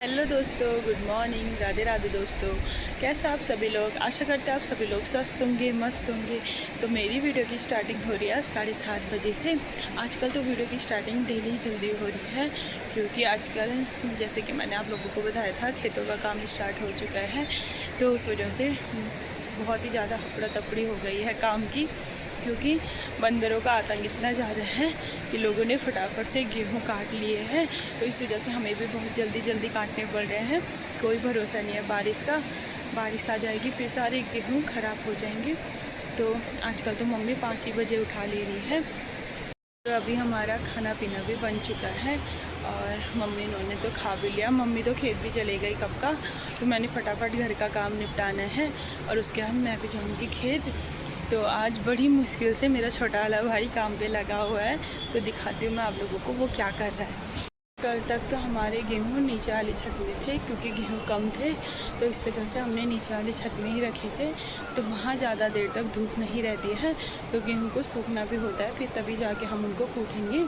Hello दोस्तों, good morning, Radhe Radhe दोस्तों। कैसे आप सभी लोग? आशा करते हैं आप सभी लोग स्वस्थ होंगे, मस्त होंगे। तो मेरी वीडियो की स्टार्टिंग हो रही है 7:30 बजे से। आजकल तो वीडियो की स्टार्टिंग डेली जल्दी हो रही है, क्योंकि आजकल जैसे कि मैंने आप लोगों को बताया था, खेतों का काम स्टार्ट हो चुका है। तो उस वजह से बहुत ही ज़्यादा हपड़ा तपड़ी हो गई है काम की, क्योंकि बंदरों का आतंक इतना ज़्यादा है कि लोगों ने फटाफट से गेहूं काट लिए हैं। तो इस वजह से हमें भी बहुत जल्दी जल्दी काटने पड़ रहे हैं। कोई भरोसा नहीं है बारिश का, बारिश आ जाएगी फिर सारे गेहूं ख़राब हो जाएंगे। तो आजकल तो मम्मी 5 ही बजे उठा ले रही है। तो अभी हमारा खाना पीना भी बन चुका है और मम्मी इन्होंने तो खा भी लिया। मम्मी तो खेत भी चले गई कब का, तो मैंने फटाफट घर का काम निपटाना है और उसके बाद मैं भी जाऊँगी खेत। तो आज बड़ी मुश्किल से मेरा छोटा वाला भाई काम पे लगा हुआ है, तो दिखाती हूँ मैं आप लोगों को वो क्या कर रहा है। कल तक तो हमारे गेहूँ नीचे वाली छत में थे, क्योंकि गेहूँ कम थे, तो इस वजह से हमने नीचे वाली छत में ही रखे थे। तो वहाँ ज़्यादा देर तक धूप नहीं रहती है, तो गेहूँ को सूखना भी होता है, फिर तभी जाके हम उनको कूटेंगे।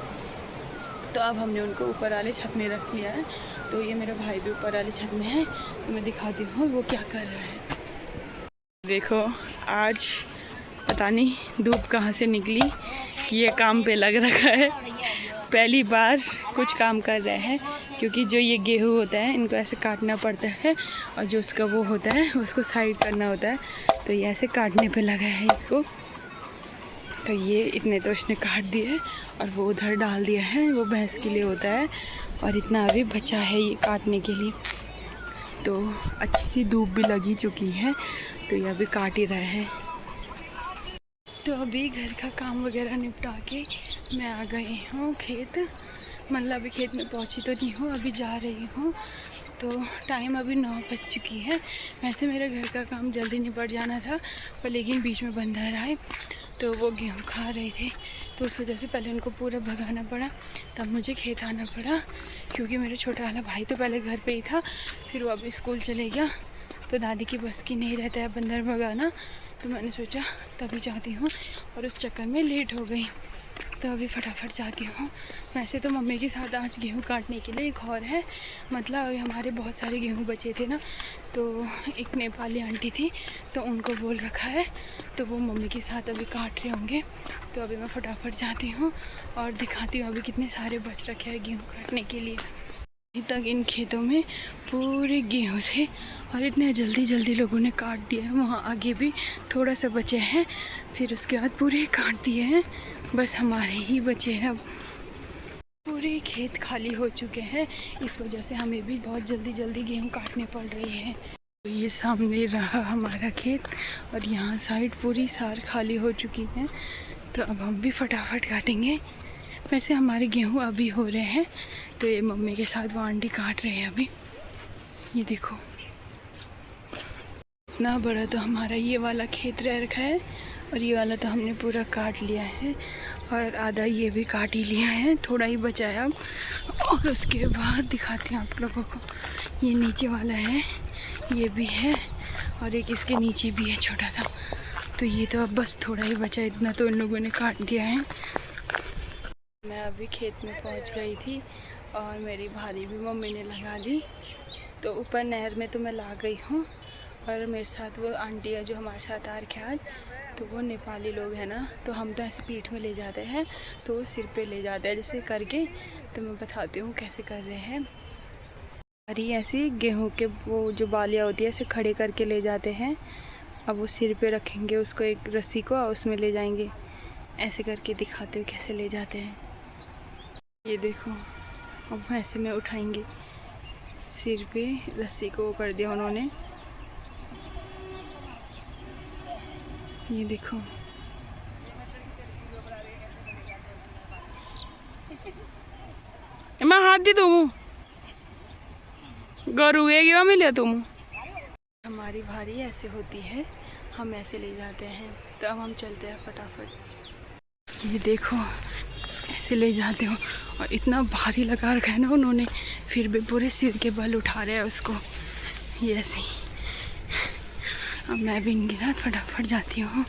तो अब हमने उनको ऊपर वाले छत में रख लिया है। तो ये मेरा भाई भी ऊपर वाली छत में है, तो मैं दिखाती हूँ वो क्या कर रहा है। देखो, आज पता नहीं धूप कहाँ से निकली कि ये काम पे लग रखा है। पहली बार कुछ काम कर रहे हैं, क्योंकि जो ये गेहूँ होता है इनको ऐसे काटना पड़ता है, और जो उसका वो होता है उसको साइड करना होता है। तो ये ऐसे काटने पे लगा है इसको। तो ये इतने तो इसने काट दिए और वो उधर डाल दिया है, वो भैंस के लिए होता है। और इतना अभी बचा है ये काटने के लिए। तो अच्छी सी धूप भी लगी चुकी है, तो ये अभी काट ही रहा है। तो अभी घर का काम वगैरह निपटा के मैं आ गई हूँ खेत। मतलब अभी खेत में पहुँची तो नहीं हूँ, अभी जा रही हूँ। तो टाइम अभी 9 बज चुकी है। वैसे मेरे घर का काम जल्दी निपट जाना था, पर लेकिन बीच में बंदर आए, तो वो गेहूँ खा रहे थे, तो उस वजह से पहले उनको पूरा भगाना पड़ा, तब मुझे खेत आना पड़ा। क्योंकि मेरा छोटा वाला भाई तो पहले घर पे ही था, फिर वो अभी स्कूल चले गया, तो दादी की बस की नहीं रहता है बंदर भगाना। तो मैंने सोचा तभी जाती हूँ, और उस चक्कर में लेट हो गई। तो अभी फटाफट जाती हूँ। वैसे तो मम्मी के साथ आज गेहूँ काटने के लिए एक और है, मतलब अभी हमारे बहुत सारे गेहूँ बचे थे ना, तो एक नेपाली आंटी थी, तो उनको बोल रखा है, तो वो मम्मी के साथ अभी काट रहे होंगे। तो अभी मैं फटाफट जाती हूँ और दिखाती हूँ अभी कितने सारे बच रखे हैं गेहूँ काटने के लिए। अभी तक इन खेतों में पूरे गेहूँ थे, और इतने जल्दी जल्दी लोगों ने काट दिया है। वहाँ आगे भी थोड़ा सा बचे हैं, फिर उसके बाद पूरे काट दिए हैं, बस हमारे ही बचे हैं। अब पूरे खेत खाली हो चुके हैं, इस वजह से हमें भी बहुत जल्दी जल्दी गेहूँ काटने पड़ रही है। तो ये सामने रहा हमारा खेत, और यहाँ साइड पूरी सार खाली हो चुकी है। तो अब हम भी फटाफट काटेंगे। वैसे हमारे गेहूँ अभी हो रहे हैं, तो ये मम्मी के साथ वो आंटी काट रहे हैं अभी। ये देखो, इतना बड़ा तो हमारा ये वाला खेत रह रखा है, और ये वाला तो हमने पूरा काट लिया है, और आधा ये भी काट ही लिया है, थोड़ा ही बचा है अब। और उसके बाद दिखाती हूँ आप लोगों को, ये नीचे वाला है, ये भी है, और एक इसके नीचे भी है छोटा सा। तो ये तो अब बस थोड़ा ही बचा, इतना तो इन लोगों ने काट दिया है। मैं अभी खेत में पहुंच गई थी, और मेरी भारी भी मम्मी ने लगा दी। तो ऊपर नहर में तो मैं ला गई हूँ, और मेरे साथ वो आंटी है जो हमारे साथ आ रखे आज, तो वो नेपाली लोग हैं ना, तो हम तो ऐसे पीठ में ले जाते हैं, तो वो सिर पे ले जाते हैं जैसे करके। तो मैं बताती हूँ कैसे कर रहे हैं। हरी ऐसी गेहूँ के वो जो बालियाँ होती है ऐसे खड़े करके ले जाते हैं। अब वो सिर पे रखेंगे उसको, एक रस्सी को, उसमें ले जाएंगे। ऐसे करके दिखाते हुए कैसे ले जाते हैं। ये देखो, अब ऐसे में उठाएंगे, सिर पे रस्सी को कर दिया उन्होंने। ये देखो, मैं हाथ दी तुम गरुएगी वहाँ मिले तुम। हमारी भारी ऐसे होती है, हम ऐसे ले जाते हैं। तो अब हम चलते हैं फटाफट। ये देखो, ऐसे ले जाते हो, और इतना भारी लगा रखा है ना उन्होंने, फिर भी पूरे सिर के बल उठा रहे हैं उसको, ये ऐसे ही। अब मैं भी इनके साथ फटाफट जाती हूँ।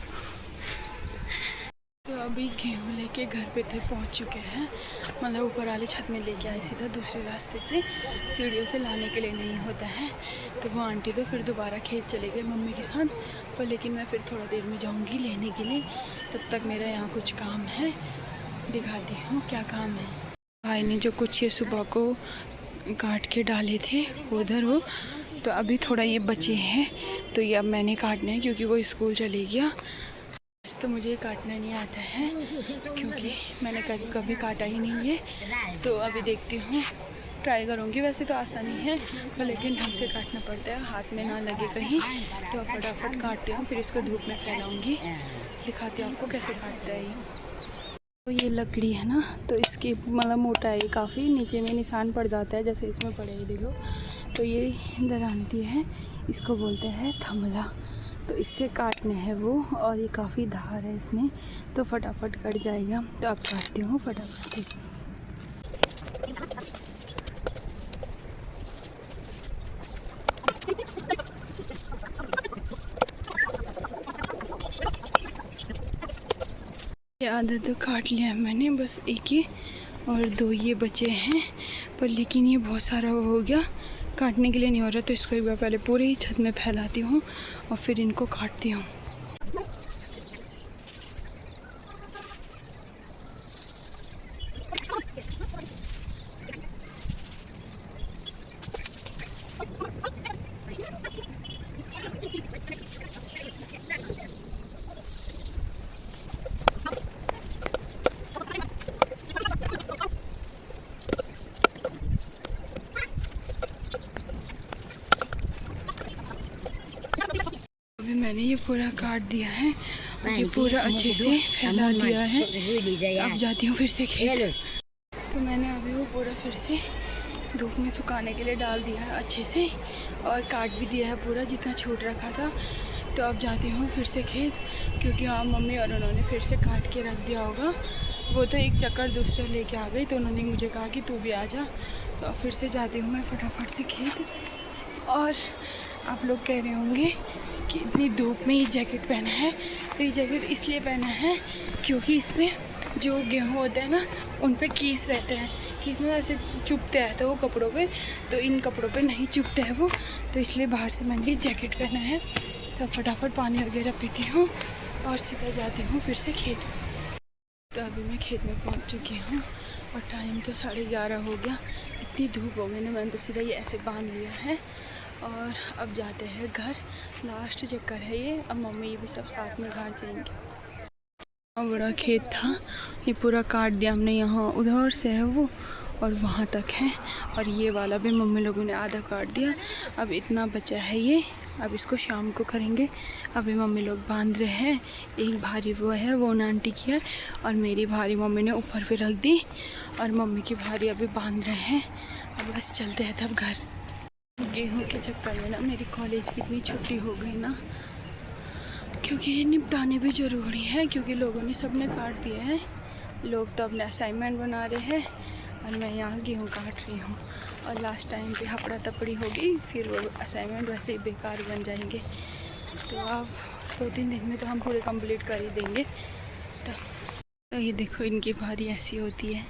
तो अभी गेहूँ लेके घर पे थे, पहुंच चुके हैं। मतलब ऊपर वाले छत में लेके आए सीधा दूसरे रास्ते से, सीढ़ियों से लाने के लिए नहीं होता है। तो वो आंटी तो फिर दोबारा खेत चले गए मम्मी के साथ, पर लेकिन मैं फिर थोड़ा देर में जाऊंगी लेने के लिए। तब तक मेरा यहाँ कुछ काम है, दिखाती हूँ क्या काम है। भाई ने जो कुछ ये सुबह को काट के डाले थे उधर हो, तो अभी थोड़ा ये बचे हैं, तो ये अब मैंने काटना है क्योंकि वो स्कूल चले गया। तो मुझे काटना नहीं आता है क्योंकि मैंने कभी काटा ही नहीं है। तो अभी देखती हूँ, ट्राई करूँगी। वैसे तो आसानी है पर लेकिन ढंग से काटना पड़ता है, हाथ में ना लगे कहीं। तो फटाफट काटती हूँ, फिर इसको धूप में फैलाऊँगी। दिखाती हूँ आपको कैसे काटता है ये। तो ये लकड़ी है ना, तो इसकी मतलब मोटाई काफ़ी, नीचे में निशान पड़ जाता है जैसे इसमें पड़े ही देखो। तो ये दरांती है, इसको बोलते हैं थमला। तो इससे काटने हैं वो, और ये काफ़ी धार है इसमें, तो फटाफट कट जाएगा। तो अब काटती हूँ फटाफट से। ये आधा तो काट लिया मैंने, बस एक ही और दो ये बचे हैं। पर लेकिन ये बहुत सारा हो गया, काटने के लिए नहीं हो रहा। तो इसको एक बार पहले पूरे ही छत में फैलाती हूँ और फिर इनको काटती हूँ। अभी मैंने ये पूरा काट दिया है, अभी पूरा अच्छे से फैला दिया है। अब जाती हूँ फिर से खेत। तो मैंने अभी वो पूरा फिर से धूप में सुखाने के लिए डाल दिया है अच्छे से, और काट भी दिया है पूरा जितना छूट रखा था। तो अब जाती हूँ फिर से खेत, क्योंकि हाँ मम्मी और उन्होंने फिर से काट के रख दिया होगा। वो तो एक चक्कर दूसरा लेके आ गई, तो उन्होंने मुझे कहा कि तू भी आ जा। तो अब फिर से जाती हूँ मैं फटाफट से खेत। और आप लोग कह रहे होंगे कि इतनी धूप में ये जैकेट पहना है, तो ये जैकेट इसलिए पहना है क्योंकि इसमें जो गेहूँ होता है ना, उन पे कीस रहते हैं, कीस में ऐसे चुभते हैं, तो वो कपड़ों पे, तो इन कपड़ों पे नहीं चुभते हैं वो। तो इसलिए बाहर से मैंने जैकेट पहना है। तो फटाफट पानी वगैरह पीती हूँ और सीधा जाती हूँ फिर से खेत। तो अभी मैं खेत में पहुँच चुकी हूँ और टाइम तो 11:30 हो गया। इतनी धूप हो गई ना, मैंने तो सीधा ये ऐसे बांध लिया है। और अब जाते हैं घर, लास्ट चक्कर है ये। अब मम्मी ये भी सब साथ में घर जाएंगे। बड़ा खेत था, ये पूरा काट दिया हमने। यहाँ उधर से है वो और वहाँ तक है, और ये वाला भी मम्मी लोगों ने आधा काट दिया। अब इतना बचा है ये, अब इसको शाम को करेंगे। अभी मम्मी लोग बांध रहे हैं। एक भारी वो है, वो आंटी की है, और मेरी भारी मम्मी ने ऊपर पे रख दी, और मम्मी की भारी अभी बांध रहे हैं। अब बस चलते हैं तब घर। गेहूँ के चक्कर में ना मेरी कॉलेज की इतनी छुट्टी हो गई ना, क्योंकि ये निपटाने भी ज़रूरी है, क्योंकि लोगों ने सबने काट दिए हैं। लोग तो अपने असाइनमेंट बना रहे हैं और मैं यहाँ गेहूँ काट रही हूँ। और लास्ट टाइम पे हपड़ा तपड़ी होगी, फिर वो असाइनमेंट वैसे ही बेकार बन जाएंगे। तो अब 2-3 दिन में तो हम पूरे कंप्लीट कर ही देंगे। तो ये देखो इनकी भारी ऐसी होती है,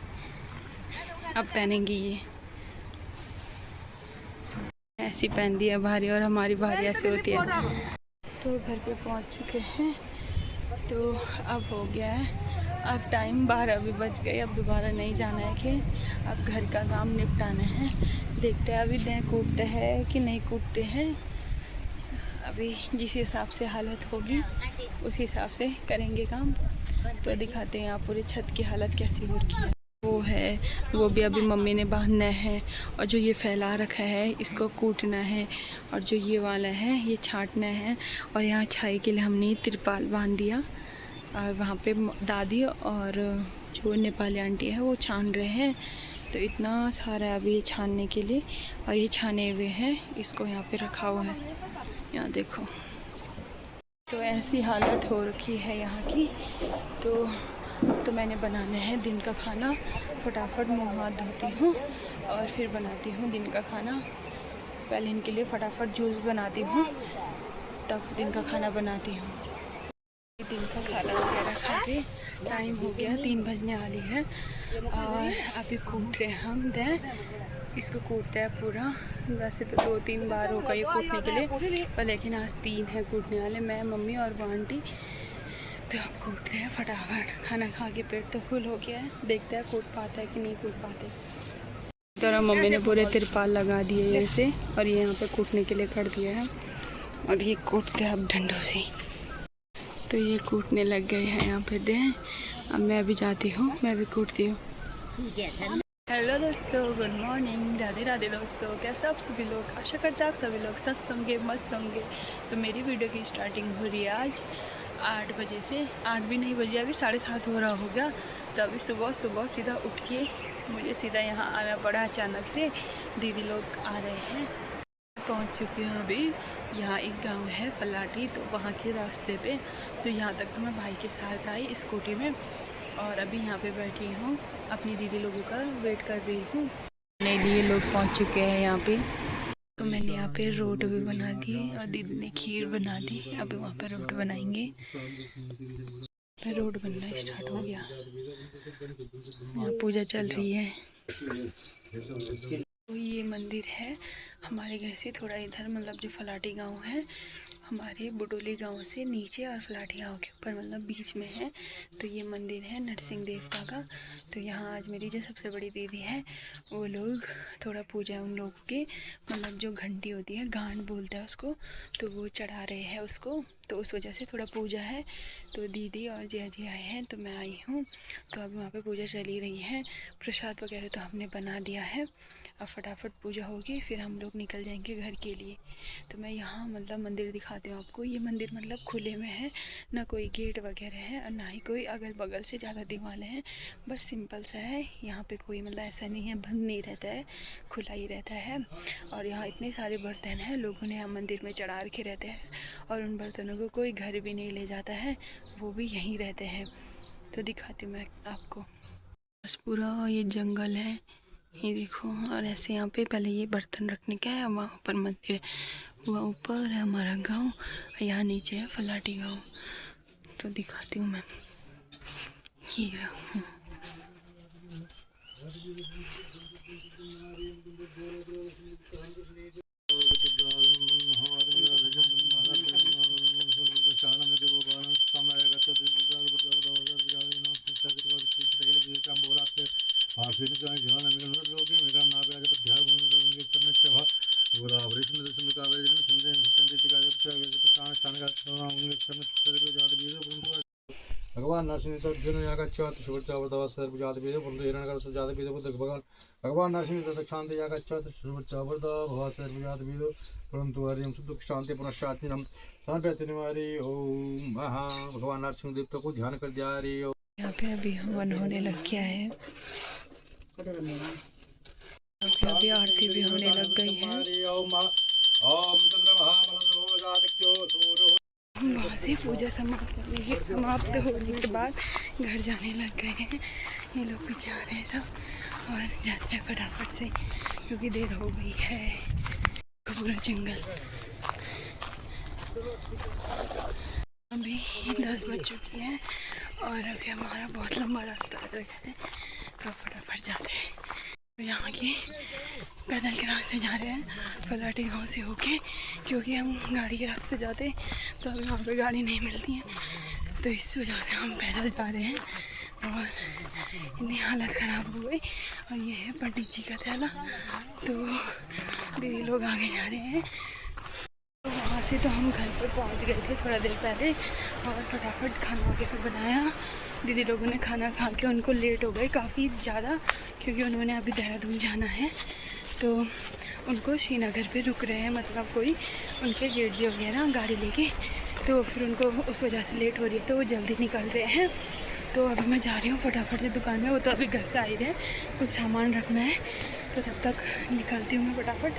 अब पहनेंगी ये ऐसी पहन दी है भारी, और हमारी भारी ऐसी होती है। तो घर पे पहुंच चुके हैं, तो अब हो गया है, अब टाइम 12 भी बज गए। अब दोबारा नहीं जाना है खेत, अब घर का काम निपटाना है। देखते हैं अभी दें कूटते हैं कि नहीं कूटते हैं। अभी जिस हिसाब से हालत होगी उस हिसाब से करेंगे काम। तो दिखाते हैं आप पूरी छत की हालत कैसी हो रही है। वो है, वो भी अभी मम्मी ने बांधना है, और जो ये फैला रखा है इसको कूटना है, और जो ये वाला है ये छांटना है। और यहाँ छाई के लिए हमने तिरपाल बांध दिया, और वहाँ पे दादी और जो नेपाली आंटी है वो छान रहे हैं। तो इतना सारा है अभी ये छानने के लिए, और ये छाने हुए हैं, इसको यहाँ पे रखा हुआ है, यहाँ देखो। तो ऐसी हालत हो रखी है यहाँ की। तो मैंने बनाना है दिन का खाना। फटाफट मुँह हाथ धोती हूँ और फिर बनाती हूँ दिन का खाना। पहले इनके लिए फटाफट जूस बनाती हूँ, तब दिन का खाना बनाती हूँ। दिन का खाना वगैरह खा के टाइम हो गया, 3 बजने वाली है और अभी कूट रहे हम दें इसको कूटते हैं पूरा। वैसे तो 2-3 बार हो गई कूटने के लिए, पर लेकिन आज 3 है कूटने वाले, मैं, मम्मी और वो आंटी। तो अब कूटते हैं फटाफट। खाना खा के पेट तो फुल हो गया है, देखते हैं कूट पाता है कि नहीं कूट पाते। तरह मम्मी ने पूरे तिरपाल लगा दिए ऐसे और ये यहाँ पे कूटने के लिए कर दिया है और ये कूटते हैं अब डंडों से। तो ये कूटने लग गए हैं यहाँ पे दे। अब मैं भी जाती हूँ, मैं भी कूटती हूँ। हेलो दोस्तों, गुड मॉर्निंग, राधे राधे दोस्तों। कैसे आप सभी लोग? आशा करते हैं आप सभी लोग स्वस्थ होंगे, मस्त होंगे। तो मेरी वीडियो की स्टार्टिंग हो रही है आज 8 बजे से। 8 भी नहीं बजे, अभी 7:30 हो रहा होगा। तो अभी सुबह सीधा उठ के मुझे सीधा यहाँ आना पड़ा अचानक से। दीदी लोग आ रहे हैं। पहुँच चुकी हूँ अभी। यहाँ एक गांव है फलाटी, तो वहाँ के रास्ते पे। तो यहाँ तक तो मैं भाई के साथ आई स्कूटी में और अभी यहाँ पे बैठी हूँ, अपनी दीदी लोगों का वेट कर रही हूँ। मेरे लिए लोग पहुँच चुके हैं यहाँ पे। तो मैंने यहाँ पे रोट भी बना दी और दीदी ने खीर बना दी। अभी वहाँ पे रोट बनाएंगे। रोट बनना स्टार्ट हो गया। यहाँ पूजा चल रही है। तो ये मंदिर है हमारे घर से थोड़ा इधर, मतलब जो फलाटी गांव है हमारे बुडोली गांव से नीचे और फलाटी गांव के ऊपर, मतलब बीच में है। तो ये मंदिर है नरसिंह देवता का। तो यहाँ आज मेरी जो सबसे बड़ी दीदी है वो लोग थोड़ा पूजा है उन लोगों की, मतलब जो घंटी होती है, गांड बोलते हैं उसको, तो वो चढ़ा रहे हैं उसको। तो उस वजह से थोड़ा पूजा है। तो दीदी और जिया जी आए हैं, तो मैं आई हूँ। तो अभी वहाँ पे पूजा चली रही है। प्रसाद वगैरह तो हमने बना दिया है। अब फटाफट पूजा होगी, फिर हम लोग निकल जाएंगे घर के लिए। तो मैं यहाँ मतलब मंदिर दिखाती हूँ आपको। ये मंदिर मतलब खुले में है, ना कोई गेट वगैरह है और ना ही कोई अगल बगल से ज़्यादा दीवारें हैं। बस सिंपल सा है। यहाँ पे कोई मतलब ऐसा नहीं है, बंद नहीं रहता है, खुला ही रहता है। और यहाँ इतने सारे बर्तन हैं, लोगों ने यहाँ मंदिर में चढ़ा रखे रहते हैं और उन बर्तनों को कोई घर भी नहीं ले जाता है, वो भी यहीं रहते हैं। तो दिखाती हूँ मैं आपको। बस पूरा ये जंगल है, ये देखो। और ऐसे यहाँ पे पहले ये बर्तन रखने का है, वहाँ ऊपर मंदिर है, वहाँ ऊपर है हमारा गांव, यहाँ नीचे है फलाटी गांव। तो दिखाती हूँ मैं, ये रखूँ। भगवान नरसिंह भगवान नरसिंह शांति परंतु हरिम सुख शांति पुनः शांति ओम भगवान नरसिंह देवता को ध्यान कर जा रही हो। यहाँ पे अभी हवन होने लग गया है। अभी आरती भी होने लग गई है। वहाँ से पूजा समाप्त होने के बाद घर जाने लग गए हैं। ये लोग भी जा रहे हैं सब और जाते हैं फटाफट से, क्योंकि देर हो गई है। पूरा जंगल। अभी 10 बज चुकी है और अभी हमारा बहुत लंबा रास्ता रखा है, तो फटाफट जाते हैं। तो यहाँ के पैदल के रास्ते जा रहे हैं फलाटी गांव से होके, क्योंकि हम गाड़ी के रास्ते जाते तो अभी वहाँ पे गाड़ी नहीं मिलती है, तो इस वजह से हम पैदल जा रहे हैं। और इतनी हालत ख़राब हो गई। और ये है पंडित जी का थैला। तो दीदी लोग आगे जा रहे हैं। तो वहाँ से तो हम घर पे पहुँच गए थे थोड़ा देर पहले और फटाफट खाना वगैरह बनाया। दीदी लोगों ने खाना खा के, उनको लेट हो गए काफ़ी ज़्यादा, क्योंकि उन्होंने अभी देहरादून जाना है। तो उनको श्रीनगर पे रुक रहे हैं, मतलब कोई उनके जेठ जी वगैरह गाड़ी लेके, तो फिर उनको उस वजह से लेट हो रही है, तो वो जल्दी निकल रहे हैं। तो अभी मैं जा रही हूँ फटाफट से दुकान में। वो तो अभी घर से आ ही रहे हैं, कुछ सामान रखना है, तो तब तक निकलती हूँ मैं फटाफट।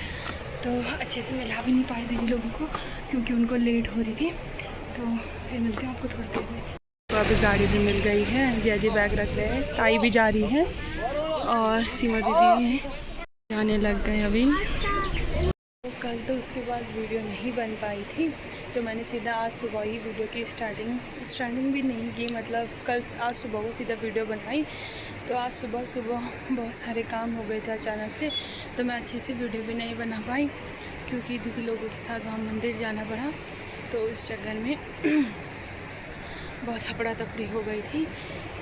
तो अच्छे से मिला भी नहीं पाए दीदी लोगों को, क्योंकि उनको लेट हो रही थी। तो फिर मिलते हैं आपको थोड़ी देर में। तो अभी गाड़ी भी मिल गई है, जिया जी बैग रख रहे हैं, ताई भी जा रही है और सीमा दीदी जाने लग गए अभी। कल तो उसके बाद वीडियो नहीं बन पाई थी, तो मैंने सीधा आज सुबह ही वीडियो की स्टार्टिंग भी नहीं की, मतलब कल आज सुबह को सीधा वीडियो बनाई। तो आज सुबह बहुत सारे काम हो गए थे अचानक से, तो मैं अच्छे से वीडियो भी नहीं बना पाई क्योंकि दीदी लोगों के साथ वहाँ मंदिर जाना पड़ा, तो उस चक्कर में बहुत हपड़ा तपड़ी हो गई थी।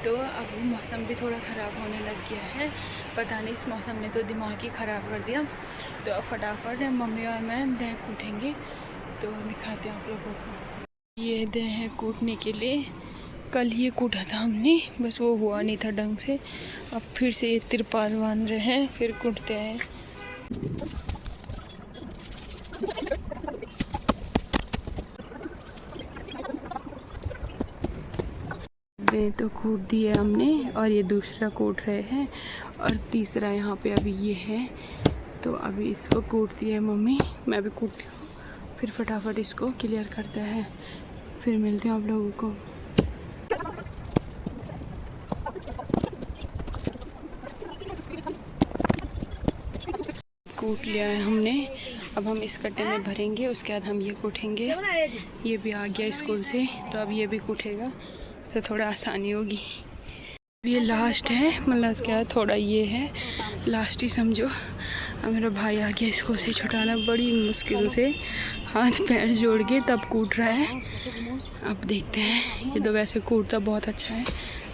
तो अभी मौसम भी थोड़ा ख़राब होने लग गया है, पता नहीं इस मौसम ने तो दिमाग ही ख़राब कर दिया। तो अब फटाफट मम्मी और मैं देह कूटेंगे, तो दिखाते हैं आप लोगों को। ये देह है कूटने के लिए, कल ये कूटा था हमने, बस वो हुआ नहीं था ढंग से। अब फिर से ये तिरपाल बांध रहे हैं, फिर कूटते हैं। दे तो कूट दिए हमने, और ये दूसरा कूट रहे हैं, और तीसरा यहाँ पे अभी ये है। तो अभी इसको कूटती है मम्मी, मैं भी कूटती हूँ, फिर फटाफट इसको क्लियर करते हैं, फिर मिलते हैं आप लोगों को। कूट लिया है हमने, अब हम इस कट्टे में भरेंगे, उसके बाद हम ये कूटेंगे। ये भी आ गया स्कूल से, तो अब ये भी कूटेगा, तो थोड़ा आसानी होगी। ये लास्ट है, मतलब उसके बाद थोड़ा ये है, लास्ट ही समझो। अब मेरा भाई आ गया स्कूल से छुटाना, बड़ी मुश्किल से हाथ पैर जोड़ के तब कूट रहा है। अब देखते हैं, ये तो वैसे कूटता बहुत अच्छा है,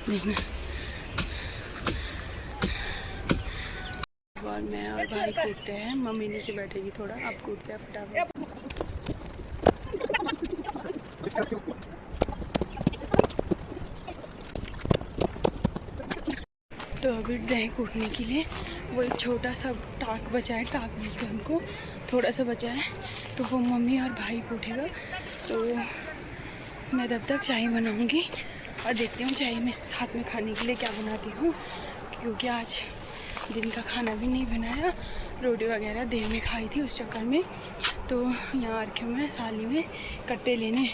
देखना। और मैं और भाई कूटते हैं, मम्मी नीचे बैठेगी थोड़ा, अब कूटते हैं फटाफट। तो अभी दही कूटने के लिए वो एक छोटा सा टाक बचा है, टाक बोलते हैं उनको, थोड़ा सा बचा है, तो वो मम्मी और भाई कूटेगा। तो मैं तब तक चाय बनाऊंगी और देखती हूँ चाय में साथ में खाने के लिए क्या बनाती हूँ, क्योंकि आज दिन का खाना भी नहीं बनाया, रोटी वगैरह देर में खाई थी उस चक्कर में। तो यहाँ आ रखी हूँ मैं साली में कट्टे लेने,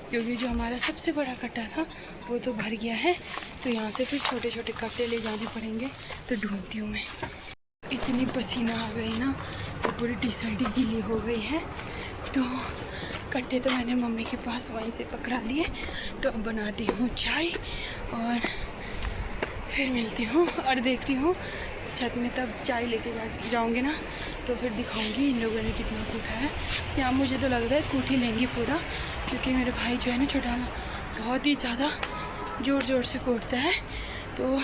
क्योंकि जो हमारा सबसे बड़ा कट्टा था वो तो भर गया है, तो यहाँ से फिर छोटे छोटे कट्टे ले जाने पड़ेंगे। तो ढूंढती हूँ मैं, इतनी पसीना आ गई ना, तो पूरी टी शर्ट ही गीली हो गई है। तो कट्टे तो मैंने मम्मी के पास वहीं से पकड़ा दिए, तो अब बनाती हूँ चाय और फिर मिलती हूँ और देखती हूँ छत में। तब चाय लेके जाऊँगी ना, तो फिर दिखाऊंगी इन लोगों ने कितना कूटा है। यहाँ मुझे तो लग रहा है कूट ही लेंगे पूरा, क्योंकि मेरे भाई जो है ना छोटा वाला, बहुत ही ज़्यादा ज़ोर ज़ोर से कूटता है। तो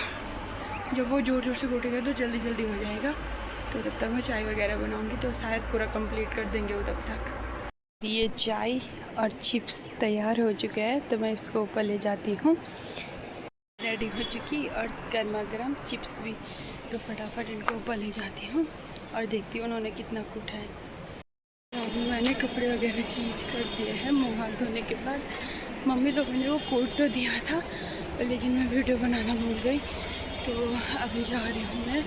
जब वो ज़ोर ज़ोर से कूटेगा तो जल्दी जल्दी हो जाएगा। तो तब तक मैं चाय वगैरह बनाऊँगी, तो शायद पूरा कंप्लीट कर देंगे वो तब तक। ये चाय और चिप्स तैयार हो चुके हैं, तो मैं इसको ऊपर ले जाती हूँ। रेडी हो चुकी और गर्मा गर्म चिप्स भी, तो फटाफट इनको ऊपर ले जाती हूँ और देखती हूँ उन्होंने कितना कूटा है। अभी मैंने कपड़े वगैरह चेंज कर दिए हैं मुँह हाथ धोने के बाद। मम्मी लोगों ने वो कूट तो दिया था, लेकिन मैं वीडियो बनाना भूल गई। तो अभी जा रही हूँ मैं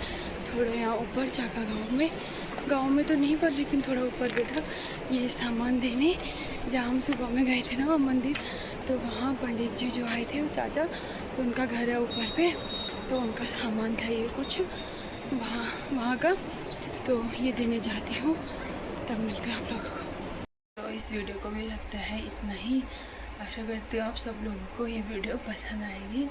थोड़ा यहाँ ऊपर चाका गाँव में तो नहीं, पर लेकिन थोड़ा ऊपर पे था ये सामान देने, जहाँ हम सुबह में गए थे ना मंदिर, तो वहाँ पंडित जी जो आए थे वो चाचा, तो उनका घर है ऊपर पे, तो उनका सामान था ये कुछ वहाँ का, तो ये देने जाती हूँ। तब मिलते हैं आप लोगों को। तो इस वीडियो को भी लगता है इतना ही। आशा करती हूँ आप सब लोगों को ये वीडियो पसंद आएगी।